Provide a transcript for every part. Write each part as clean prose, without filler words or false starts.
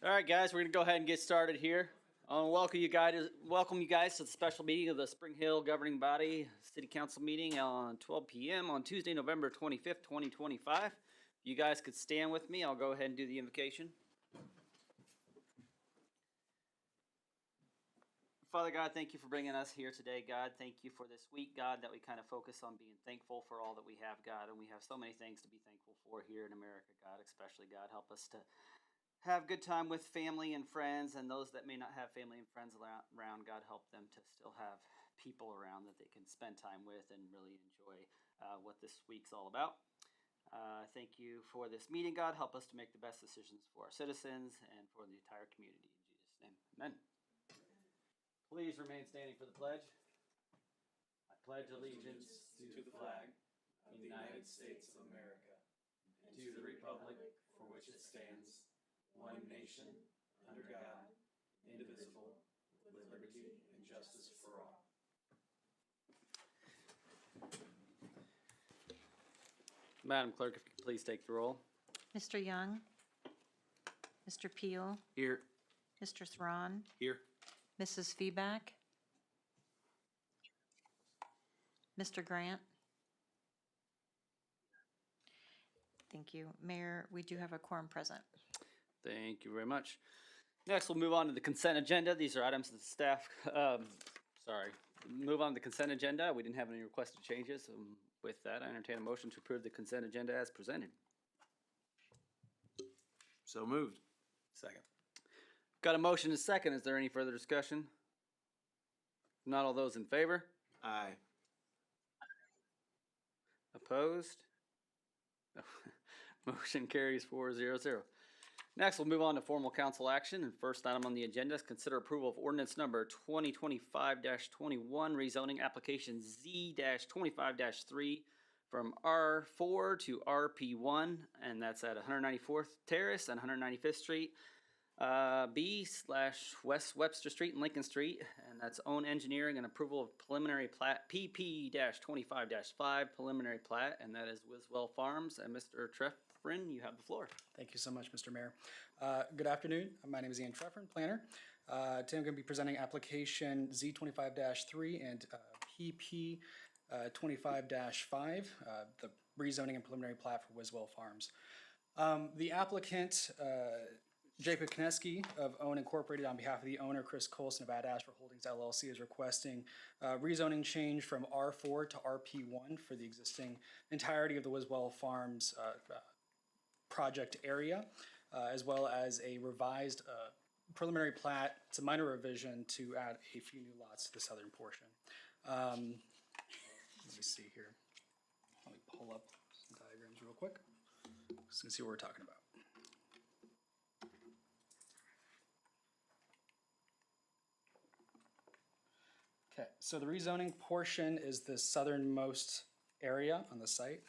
All right, guys, we're gonna go ahead and get started here. I want to welcome you guys to the special meeting of the Spring Hill Governing Body City Council meeting on 12 p.m. on Tuesday, November 25th, 2025. If you guys could stand with me, I'll go ahead and do the invocation. Father God, thank you for bringing us here today, God. Thank you for this week, God, that we kind of focus on being thankful for all that we have, God. And we have so many things to be thankful for here in America, God, especially, God. Help us to have good time with family and friends, and those that may not have family and friends around, God, help them to still have people around that they can spend time with and really enjoy what this week's all about. Thank you for this meeting, God. Help us to make the best decisions for our citizens and for the entire community. In Jesus' name, amen. Please remain standing for the pledge. I pledge allegiance to the flag of the United States of America and to the republic for which it stands, one nation, under God, indivisible, with liberty and justice for all. Madam Clerk, if you could please take the roll. Mr. Young, Mr. Peel, Here. Mr. Thron, Here. Mrs. Feeback, Mr. Grant. Thank you. Mayor, we do have a quorum present. Thank you very much. Next, we'll move on to the consent agenda. These are items that the staff, move on to the consent agenda. We didn't have any requested changes. With that, I entertain a motion to approve the consent agenda as presented. So moved. Second. Got a motion and a second. Is there any further discussion? Not all those in favor? Aye. Opposed? Motion carries 4-0-0. Next, we'll move on to formal council action. And first item on the agenda is consider approval of ordinance number 2025-21, rezoning application Z-25-3 from R4 to RP1, and that's at 194th Terrace and 195th Street. B/West Webster Street and Lincoln Street, and that's own engineering and approval of preliminary plat PP-25-5 preliminary plat, and that is Wiswell Farms. And Mr. Treffrin, you have the floor. Thank you so much, Mr. Mayor. Good afternoon. My name is Ian Treffrin, planner. Today I'm going to be presenting application Z25-3 and PP-25-5, the rezoning and preliminary plat for Wiswell Farms. The applicant, Jacob Kineski of Own Incorporated, on behalf of the owner, Chris Colson of Ad Astra Holdings LLC, is requesting rezoning change from R4 to RP1 for the existing entirety of the Wiswell Farms project area, as well as a revised preliminary plat. It's a minor revision to add a few new lots to the southern portion. Let me see here. Let me pull up some diagrams real quick so you can see what we're talking about. Okay, so the rezoning portion is the southernmost area on the site.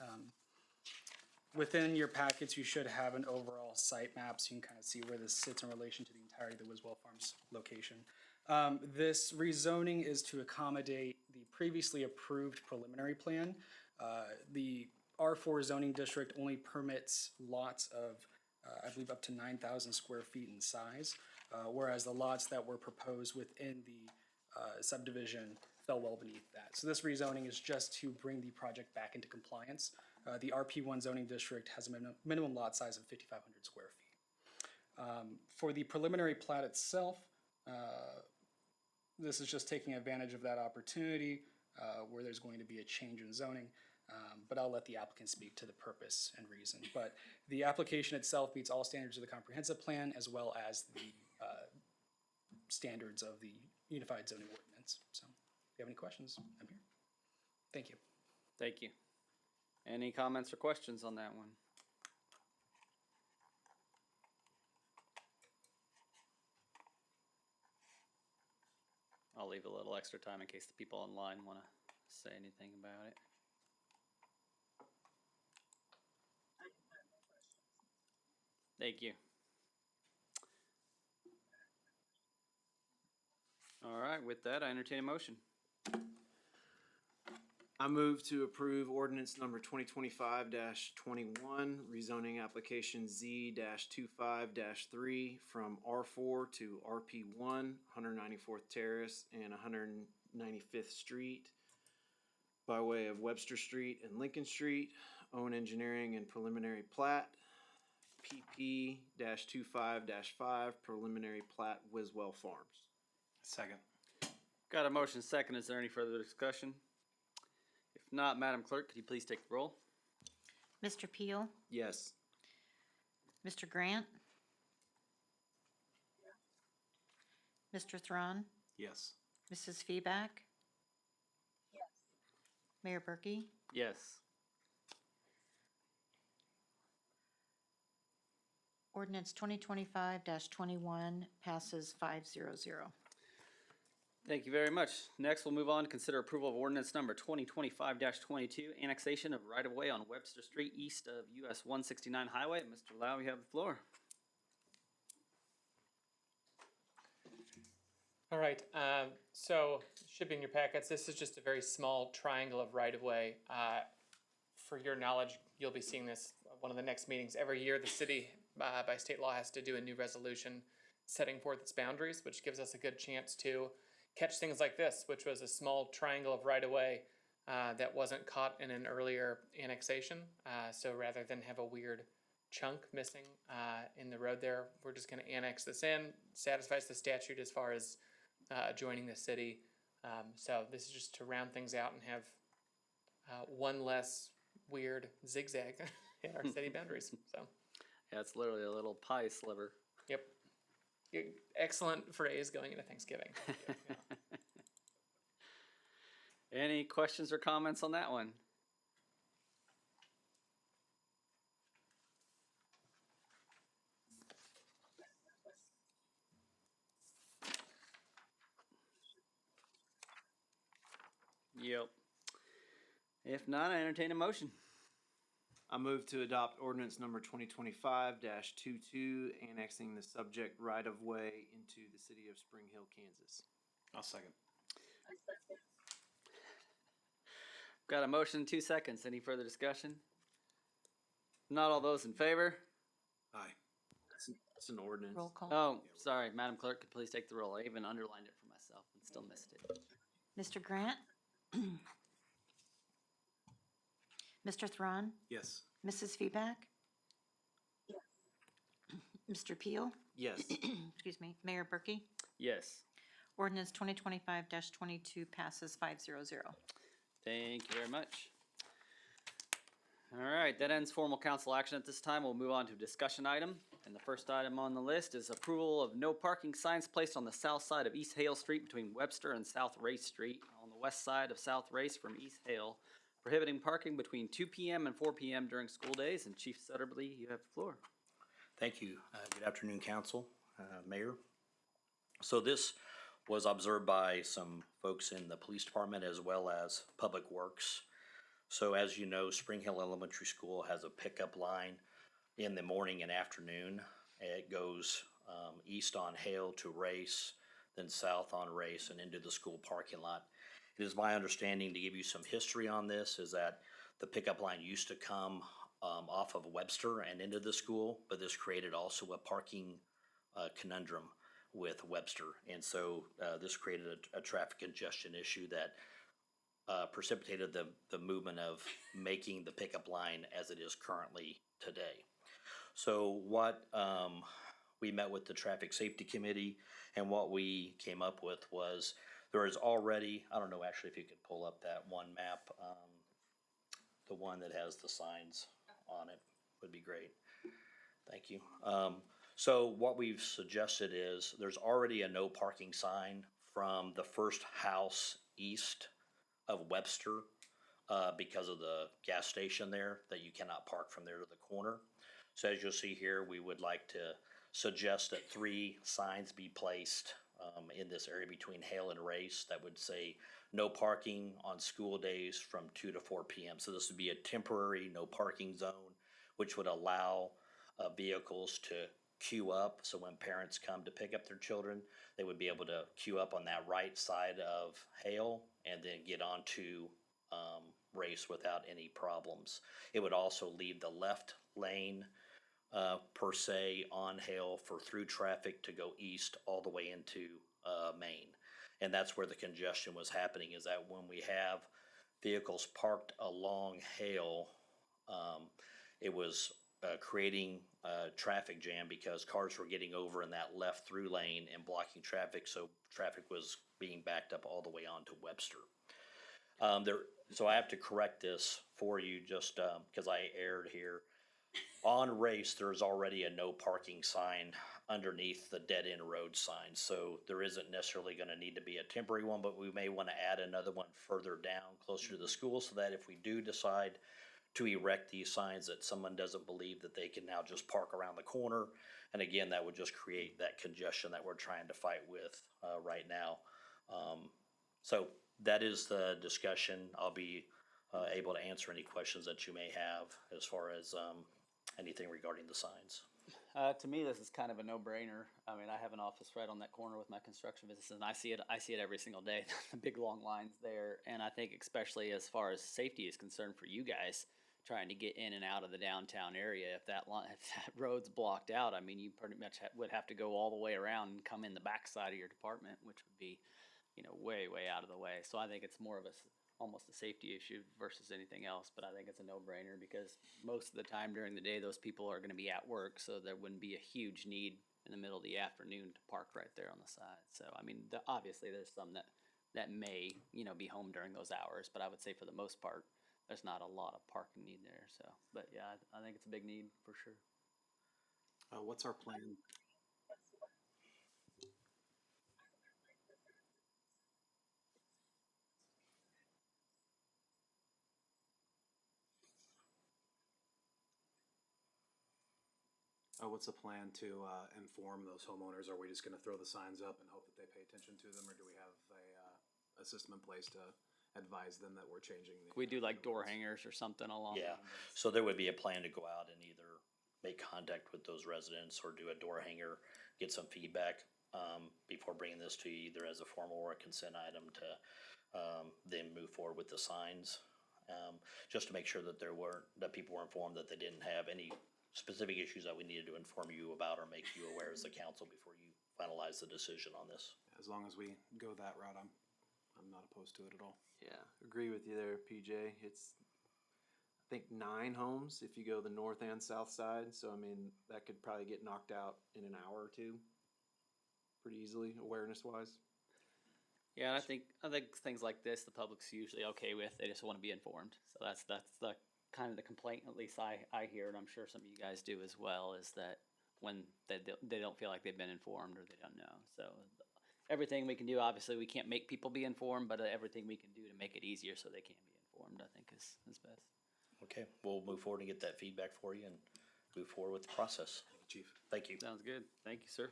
Within your packets, you should have an overall site map so you can kind of see where this sits in relation to the entirety of the Wiswell Farms location. This rezoning is to accommodate the previously approved preliminary plan. The R4 zoning district only permits lots of, I believe, up to 9,000 square feet in size, whereas the lots that were proposed within the subdivision fell well beneath that. So this rezoning is just to bring the project back into compliance. The RP1 zoning district has a minimum lot size of 5,500 square feet. For the preliminary plat itself, this is just taking advantage of that opportunity where there's going to be a change in zoning, but I'll let the applicant speak to the purpose and reason. But the application itself meets all standards of the comprehensive plan as well as the standards of the Unified Zoning Ordinance. So if you have any questions, I'm here. Thank you. Thank you. Any comments or questions on that one? I'll leave a little extra time in case the people online want to say anything about it. Thank you. All right, with that, I entertain a motion. I move to approve ordinance number 2025-21, rezoning application Z-25-3 from R4 to RP1, 194th Terrace and 195th Street by way of Webster Street and Lincoln Street, Owen Engineering and preliminary plat, PP-25-5, preliminary plat, Wiswell Farms. Second. Got a motion second. Is there any further discussion? If not, Madam Clerk, could you please take the roll? Mr. Peel, Yes. Mr. Grant, Mr. Thron, Yes. Mrs. Feback. Mayor Berkey. Yes. Ordinance 2025-21 passes 500. Thank you very much. Next, we'll move on to consider approval of ordinance number 2025-22, annexation of right-of-way on Webster Street east of US 169 Highway. Mr. Lau, you have the floor. All right, so should be in your packets. This is just a very small triangle of right-of-way. For your knowledge, you'll be seeing this at one of the next meetings. Every year, the city, by state law, has to do a new resolution setting forth its boundaries, which gives us a good chance to catch things like this, which was a small triangle of right-of-way that wasn't caught in an earlier annexation. So rather than have a weird chunk missing in the road there, we're just going to annex this in. Satisfies the statute as far as joining the city. So this is just to round things out and have one less weird zigzag in our city boundaries. So, Yeah, it's literally a little pie sliver. yep. Excellent phrase going into Thanksgiving. Yeah. Any questions or comments on that one? Yep. If not, I entertain a motion. I move to adopt ordinance number 2025-22, annexing the subject right-of-way into the city of Spring Hill, Kansas. I'll second. Got a motion, 2 seconds. Any further discussion? Not all those in favor? Aye. It's an ordinance. Roll call. Oh, sorry, Madam Clerk, could please take the roll. I even underlined it for myself and still missed it. Mr. Grant, Mr. Thron, Yes. Mrs. Feback. Mr. Peel, Yes. excuse me, Mayor Berkey. Yes. Ordinance 2025-22 passes 500. Thank you very much. All right, that ends formal council action at this time. We'll move on to a discussion item. And the first item on the list is approval of no parking signs placed on the south side of East Hale Street between Webster and South Race Street on the west side of South Race from East Hale, prohibiting parking between 2 p.m. and 4 p.m. during school days. And Chief Sutterly, you have the floor. Thank you. Good afternoon, Council, Mayor. So this was observed by some folks in the police department as well as Public Works. So as you know, Spring Hill Elementary School has a pickup line in the morning and afternoon. It goes east on Hale to Race, then south on Race and into the school parking lot. It is my understanding, to give you some history on this, is that the pickup line used to come off of Webster and into the school, but this created also a parking conundrum with Webster. And so this created a traffic congestion issue that precipitated the movement of making the pickup line as it is currently today. So what we met with the Traffic Safety Committee, and what we came up with was there is already, I don't know actually if you could pull up that one map, the one that has the signs on it would be great. Thank you. So what we've suggested is there's already a no parking sign from the first house east of Webster because of the gas station there, that you cannot park from there to the corner. So as you'll see here, we would like to suggest that 3 signs be placed in this area between Hale and Race that would say no parking on school days from 2 to 4 p.m. So this would be a temporary no parking zone, which would allow vehicles to queue up. So when parents come to pick up their children, they would be able to queue up on that right side of Hale and then get onto Race without any problems. It would also leave the left lane per se on Hale for through traffic to go east all the way into Maine. And that's where the congestion was happening, is that when we have vehicles parked along Hale, it was creating a traffic jam because cars were getting over in that left through lane and blocking traffic, so traffic was being backed up all the way onto Webster. So I have to correct this for you just because I erred here. On Race, there's already a no parking sign underneath the dead end road sign, so there isn't necessarily going to need to be a temporary one, but we may want to add another one further down closer to the school so that if we do decide to erect these signs, that someone doesn't believe that they can now just park around the corner. And again, that would just create that congestion that we're trying to fight with right now. So that is the discussion. I'll be able to answer any questions that you may have as far as anything regarding the signs. To me, this is kind of a no-brainer. I mean, I have an office right on that corner with my construction business, and I see it every single day. The big long lines there, and I think especially as far as safety is concerned for you guys trying to get in and out of the downtown area, if that road's blocked out, I mean, you pretty much would have to go all the way around and come in the backside of your department, which would be, way out of the way. So I think it's more of almost a safety issue versus anything else, but I think it's a no-brainer because most of the time during the day, those people are going to be at work, so there wouldn't be a huge need in the middle of the afternoon to park right there on the side. So, I mean, obviously there's some that may, be home during those hours, but I would say for the most part, there's not a lot of parking need there. So, but yeah, I think it's a big need for sure. What's our plan? What's the plan to inform those homeowners? Are we just going to throw the signs up and hope that they pay attention to them, or do we have a system in place to advise them that we're changing? We do like door hangers or something along. Yeah, so there would be a plan to go out and either make contact with those residents or do a door hanger, get some feedback before bringing this to you either as a formal or a consent item to then move forward with the signs. Just to make sure that that people were informed that they didn't have any specific issues that we needed to inform you about or make you aware as the council before you finalize the decision on this. As long as we go that route, I'm not opposed to it at all. Yeah, agree with you there, PJ. It's, I think, 9 homes if you go the north and south side. So, I mean, that could probably get knocked out in an hour or two pretty easily, awareness-wise. Yeah, and I think things like this, the public's usually okay with. They just want to be informed. So that's the kind of the complaint, at least I hear, and I'm sure some of you guys do as well, is that when they don't feel like they've been informed or they don't know. So everything we can do, obviously we can't make people be informed, but everything we can do to make it easier so they can be informed, I think is best. Okay, we'll move forward and get that feedback for you and move forward with the process. Thank you, Chief. Thank you. Sounds good. Thank you, sir.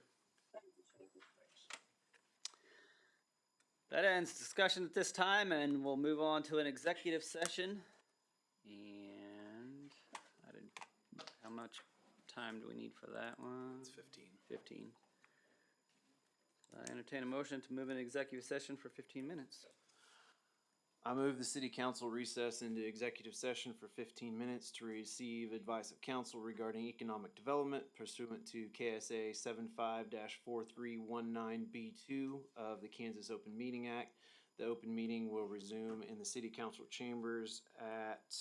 That ends discussion at this time, and we'll move on to an executive session. And how much time do we need for that one? It's 15. 15. I entertain a motion to move an executive session for 15 minutes. I move the city council recess into executive session for 15 minutes to receive advice of council regarding economic development pursuant to KSA 75-4319B2 of the Kansas Open Meeting Act. The open meeting will resume in the city council chambers at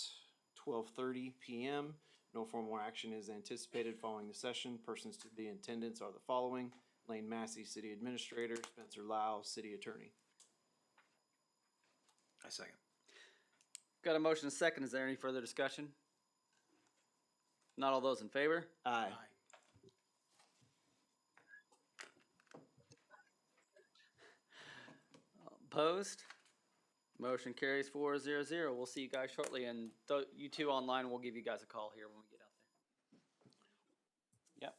12:30 p.m. No formal action is anticipated following the session. Persons to be in attendance are the following: Lane Massey, City Administrator; Spencer Lau, City Attorney. I second. Got a motion and a second. Is there any further discussion? Not all those in favor? Aye. Opposed? Motion carries 4-0-0. We'll see you guys shortly, and you two online, we'll give you guys a call here when we get out there. Yep.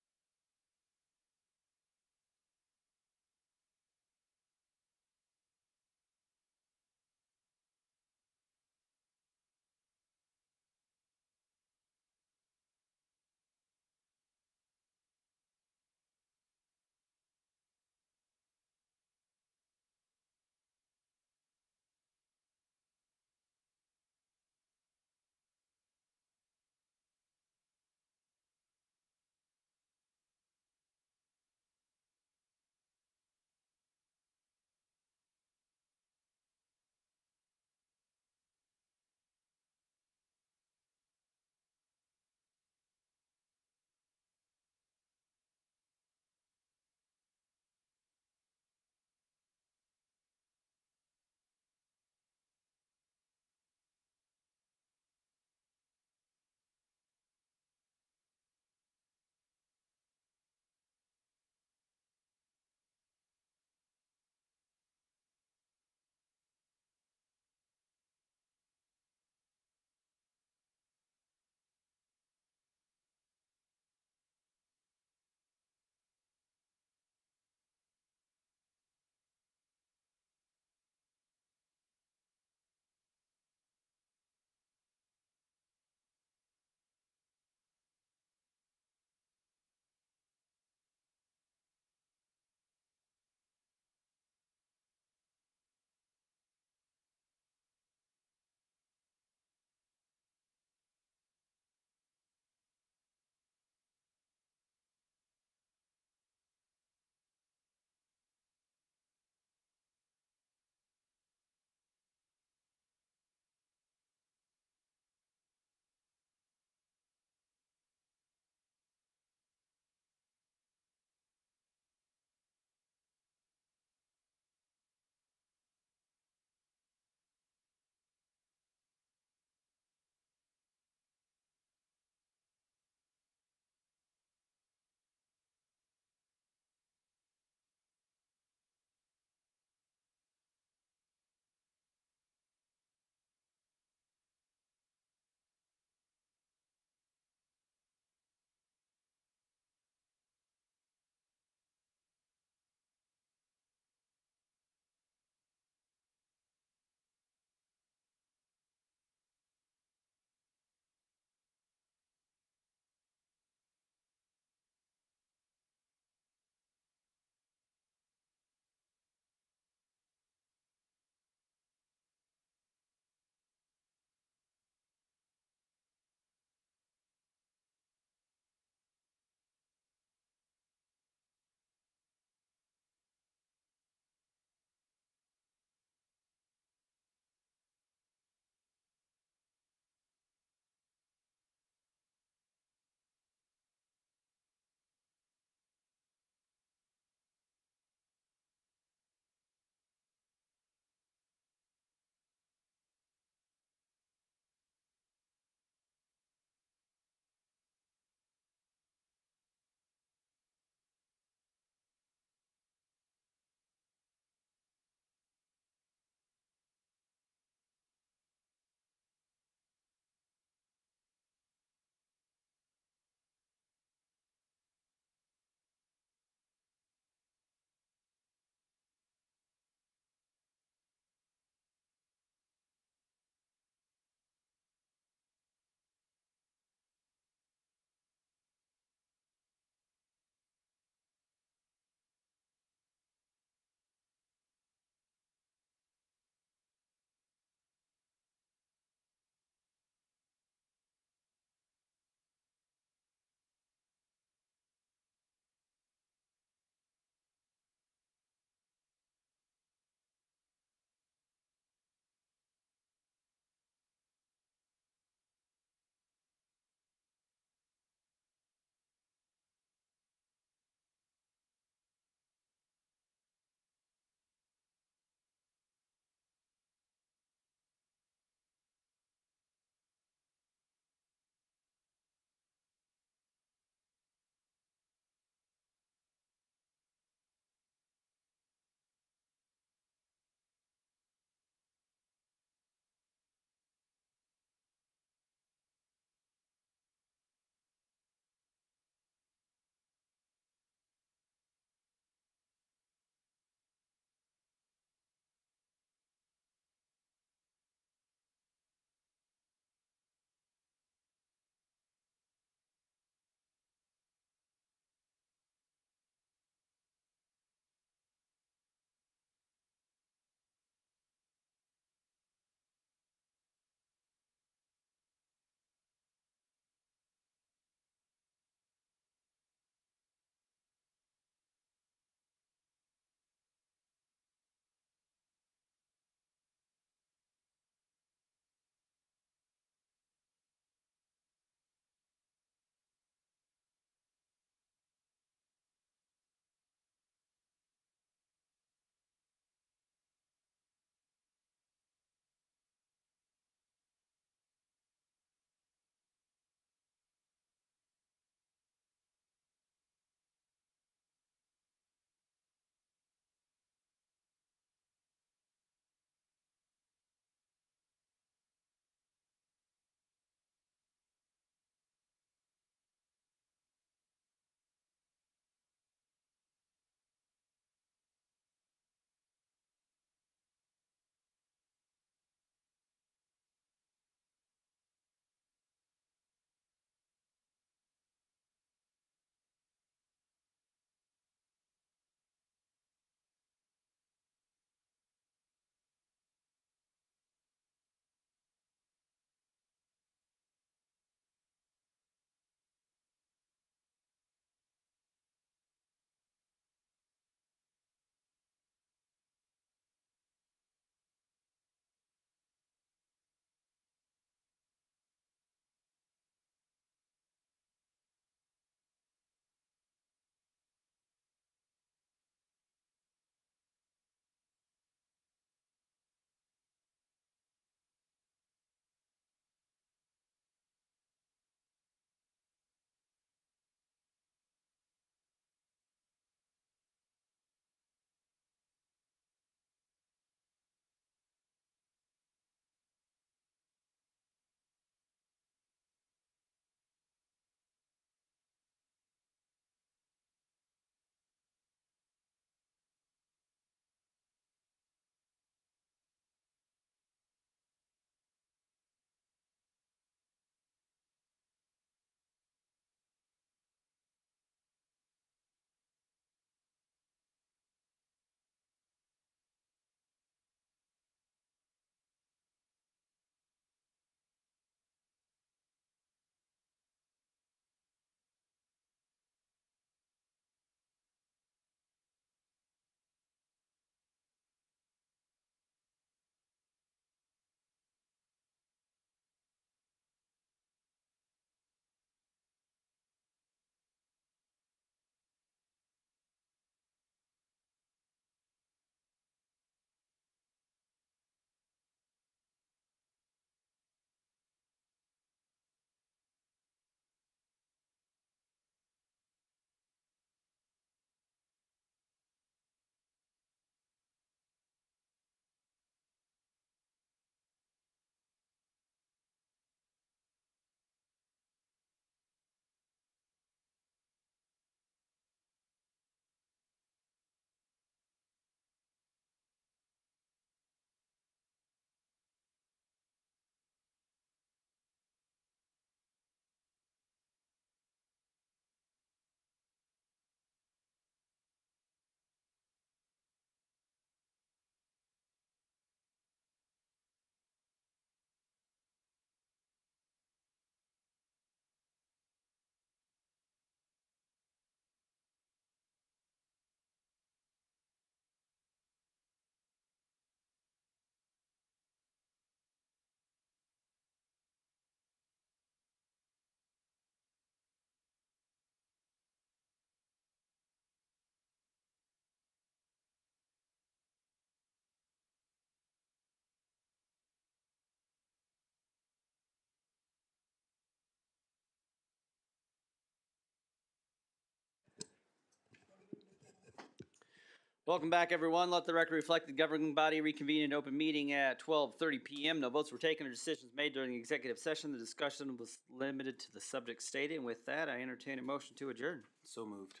Welcome back, everyone. Let the record reflect the governing body reconvened in open meeting at 12:30 p.m. No votes were taken or decisions made during the executive session. The discussion was limited to the subject stated. And with that, I entertain a motion to adjourn. So moved.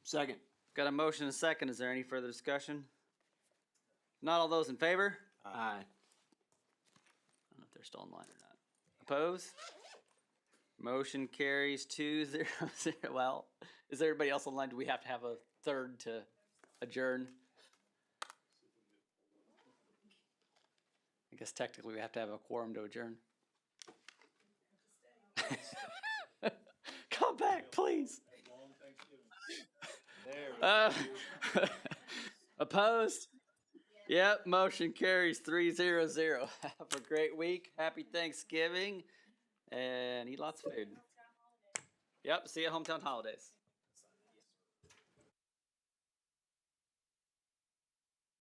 Second. Got a motion and a second. Is there any further discussion? Not all those in favor? Aye. I don't know if they're still online or not. Opposed? Motion carries 2-0. Well, is there everybody else online? Do we have to have a third to adjourn? I guess technically we have to have a quorum to adjourn. Come back, please. Opposed? Yep, motion carries 3-0. Have a great week. Happy Thanksgiving. And eat lots of food. Yep, see you at Hometown Holidays.